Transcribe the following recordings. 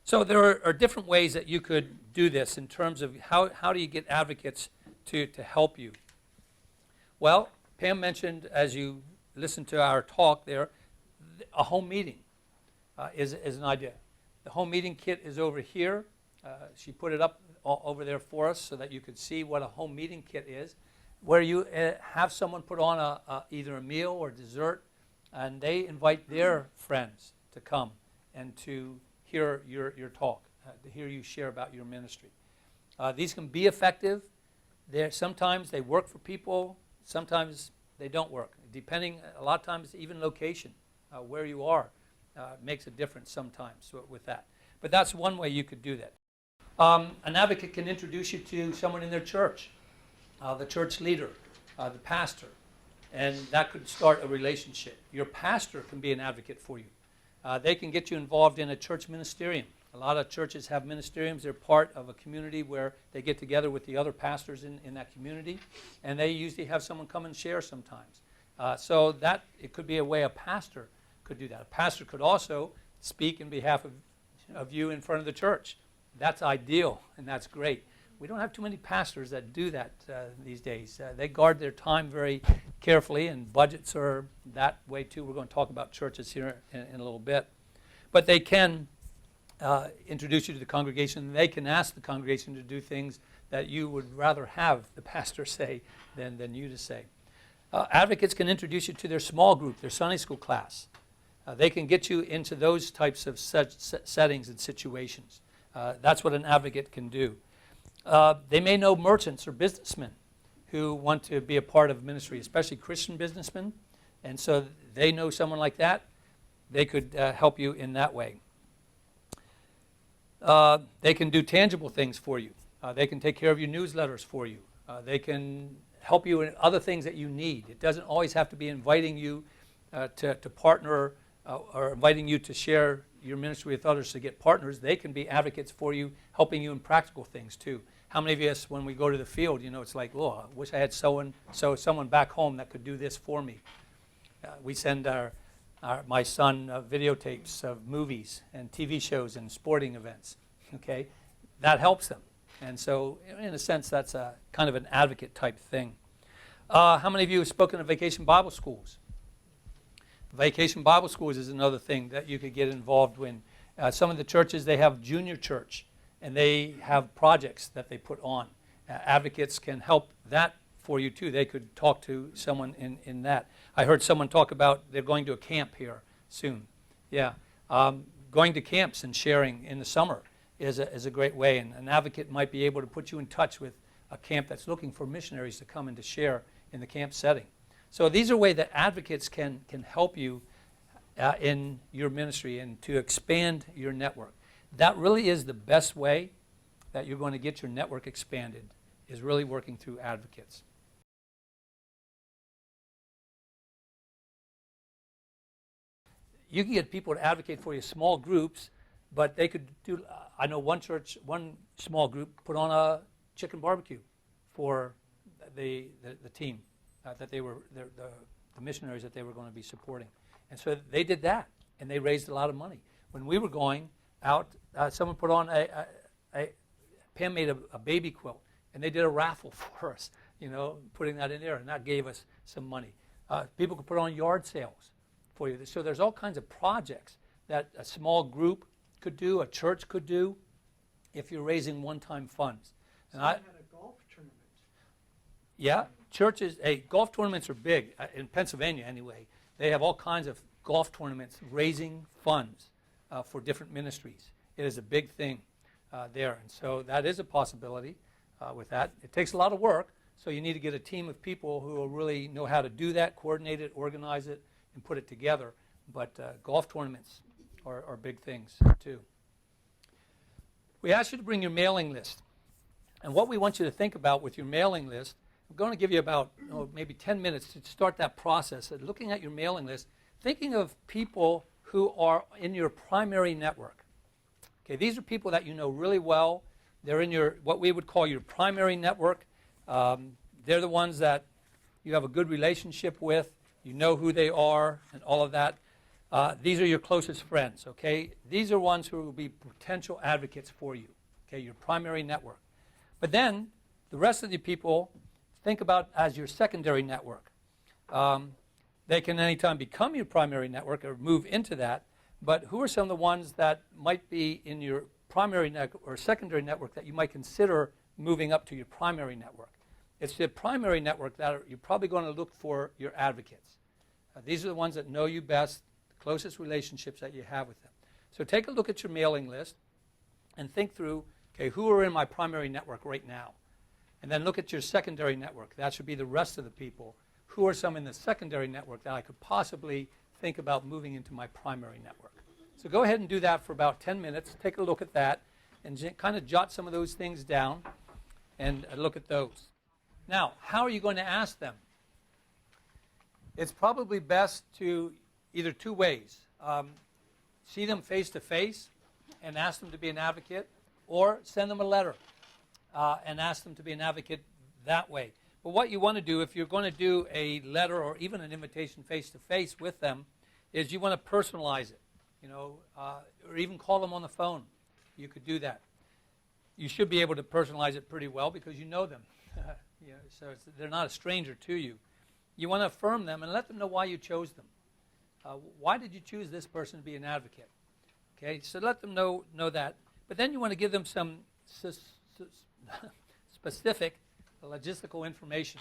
So there are different ways that you could do this in terms of how do you get advocates to help you. Well, Pam mentioned, as you listened to our talk there, a home meeting is an idea. The home meeting kit is over here. She put it up over there for us so that you could see what a home meeting kit is, where you have someone put on either a meal or dessert, and they invite their friends to come and to hear your talk, to hear you share about your ministry. These can be effective. Sometimes they work for people. Sometimes they don't work. Depending, a lot of times, even location, where you are, makes a difference sometimes with that. But that's one way you could do that. An advocate can introduce you to someone in their church, the church leader, the pastor, and that could start a relationship. Your pastor can be an advocate for you. They can get you involved in a church ministerium. A lot of churches have ministeriums. They're part of a community where they get together with the other pastors in that community, and they usually have someone come and share sometimes. So that it could be a way a pastor could do that. A pastor could also speak in behalf of you in front of the church. That's ideal, and that's great. We don't have too many pastors that do that these days. They guard their time very carefully, and budgets are that way too. We're going to talk about churches here in a little bit. But they can introduce you to the congregation. They can ask the congregation to do things that you would rather have the pastor say than you to say. Advocates can introduce you to their small group, their Sunday school class. They can get you into those types of settings and situations. That's what an advocate can do. They may know merchants or businessmen who want to be a part of ministry, especially Christian businessmen, and so they know someone like that. They could help you in that way. They can do tangible things for you. They can take care of your newsletters for you. They can help you in other things that you need. It doesn't always have to be inviting you to partner or inviting you to share your ministry with others to get partners. They can be advocates for you, helping you in practical things too. How many of us, when we go to the field, it's like, oh, I wish I had someone back home that could do this for me. We send my son videotapes of movies and TV shows and sporting events. Okay, that helps them, and so in a sense, that's a kind of an advocate type thing. How many of you have spoken at Vacation Bible Schools? Vacation Bible Schools is another thing that you could get involved in. Some of the churches, they have junior church, and they have projects that they put on. Advocates can help that for you too. They could talk to someone in that. I heard someone talk about they're going to a camp here soon. Yeah, going to camps and sharing in the summer is a great way, and an advocate might be able to put you in touch with a camp that's looking for missionaries to come and to share in the camp setting. So these are ways that advocates can help you in your ministry and to expand your network. That really is the best way that you're going to get your network expanded, is really working through advocates. You can get people to advocate for you, small groups, but they could do, I know one small group put on a chicken barbecue for the team. That they were the missionaries that they were going to be supporting, and so they did that, and they raised a lot of money. When we were going out, someone put on Pam made a baby quilt, and they did a raffle for us, putting that in there, and that gave us some money. People could put on yard sales for you. So there's all kinds of projects that a small group could do, a church could do, if you're raising one-time funds. And I had a golf tournament. Yeah. Churches, golf tournaments are big, in Pennsylvania anyway. They have all kinds of golf tournaments raising funds for different ministries. It is a big thing there, and so that is a possibility with that. It takes a lot of work, so you need to get a team of people who will really know how to do that, coordinate it, organize it, and put it together. But golf tournaments are big things too. We asked you to bring your mailing list, and what we want you to think about with your mailing list, I'm going to give you about maybe 10 minutes to start that process of looking at your mailing list, thinking of people who are in your primary network. Okay, these are people that you know really well. They're in your what we would call your primary network. They're the ones that you have a good relationship with. You know who they are and all of that. These are your closest friends, okay? These are ones who will be potential advocates for you, okay, your primary network. But then the rest of the people, think about as your secondary network. They can anytime become your primary network or move into that, but who are some of the ones that might be in your primary network or secondary network that you might consider moving up to your primary network? It's the primary network that you're probably going to look for your advocates. These are the ones that know you best, the closest relationships that you have with them. So take a look at your mailing list and think through, okay, who are in my primary network right now? And then look at your secondary network. That should be the rest of the people. Who are some in the secondary network that I could possibly think about moving into my primary network? So go ahead and do that for about 10 minutes. Take a look at that and kind of jot some of those things down and look at those. Now, how are you going to ask them? It's probably best to either two ways. See them face to face and ask them to be an advocate, or send them a letter and ask them to be an advocate that way. But what you want to do if you're going to do a letter or even an invitation face to face with them is you want to personalize it, or even call them on the phone. You could do that. You should be able to personalize it pretty well because you know them. So they're not a stranger to you. You want to affirm them and let them know why you chose them. Why did you choose this person to be an advocate? Okay, so let them know that. But then you want to give them some specific logistical information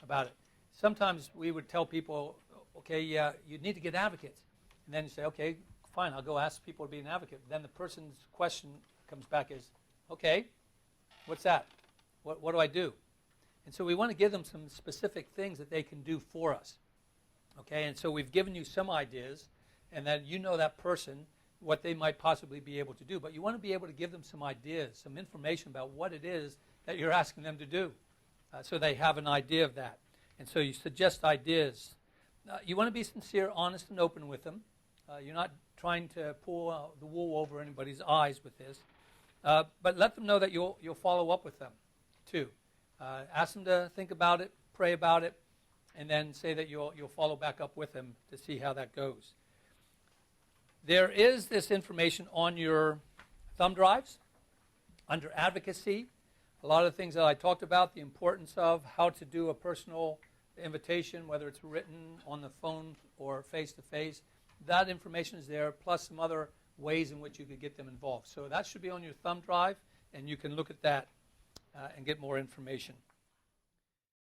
about it. Sometimes we would tell people, okay, yeah, you need to get advocates. And then you say, okay, fine, I'll go ask people to be an advocate. Then the person's question comes back as, okay, what's that? What do I do? And so we want to give them some specific things that they can do for us. Okay, and so we've given you some ideas, and then you know that person, what they might possibly be able to do. But you want to be able to give them some ideas, some information about what it is that you're asking them to do, so they have an idea of that. And so you suggest ideas. You want to be sincere, honest, and open with them. You're not trying to pull the wool over anybody's eyes with this. But let them know that you'll follow up with them, too. Ask them to think about it, pray about it, and then say that you'll follow back up with them to see how that goes. There is this information on your thumb drives under Advocacy. A lot of the things that I talked about, the importance of how to do a personal invitation, whether it's written on the phone or face-to-face, that information is there, plus some other ways in which you could get them involved. So that should be on your thumb drive, and you can look at that and get more information.